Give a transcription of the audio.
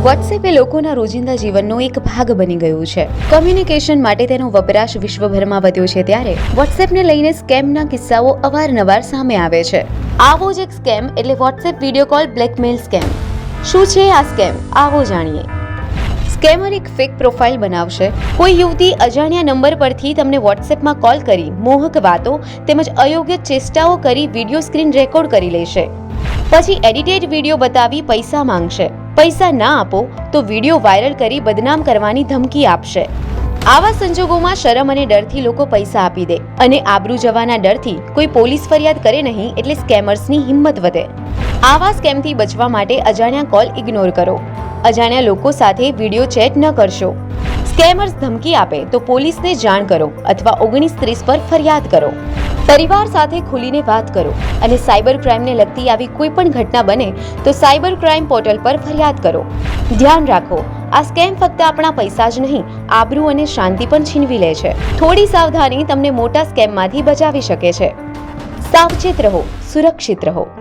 WhatsApp એ લોકોના રોજિંદા જીવનનો એક ભાગ બની ગયું છે. કમ્યુનિકેશન માટે તેનો વપરાશ વિશ્વભરમાં વધ્યો છે ત્યારે વોટ્સએપને લઈને સ્કેમના કિસ્સાઓ અવારનવાર સામે આવે છે. આવો જ એક સ્કેમ એટલે WhatsApp video call blackmail scam. શું છે આ સ્કેમ? આવો જાણીએ. સ્કેમર એક ફેક પ્રોફાઇલ બનાવશે. કોઈ યુવતી અજાણ્યા નંબર પરથી તમને વોટ્સએપમાં કોલ કરી મોહક વાતો તેમજ અયોગ્ય ચેષ્ટાઓ કરી વિડીયો સ્ક્રીન રેકોર્ડ કરી લેશે. પછી એડિટેડ વિડીયો બતાવી પૈસા માંગશે. પૈસા ના આપો તો વિડીયો વાયરલ કરી બદનામ કરવાની ધમકી આપશે. આવા સંજોગોમાં શરમ અને ડરથી લોકો પૈસા આપી દે અને આબરૂ જવાના ડરથી કોઈ પોલીસ ફરિયાદ કરે નહીં એટલે સ્કેમર્સની હિંમત વધે. આવા સ્કેમથી બચવા માટે અજાણ્યા કોલ ઇગ્નોર કરો. અજાણ્યા લોકો સાથે વિડીયો ચેટ ન કરશો. સ્કેમર્સ ધમકી આપે તો પોલીસને જાણ કરો અથવા 1930 પર ફરિયાદ કરો. પરિવાર સાથે ખુલીને વાત કરો અને સાયબર ક્રાઇમને લગતી આવી કોઈ પણ ઘટના બને તો સાયબર ક્રાઇમ પોર્ટલ પર ફરિયાદ કરો. ધ્યાન રાખો, આ સ્કેમ ફક્ત આપણા પૈસા જ નહીં, આબરૂ અને શાંતિ પણ છીનવી લે છે. થોડી સાવધાની તમને મોટા સ્કેમમાંથી બચાવી શકે છે. સાવચેત રહો, સુરક્ષિત રહો.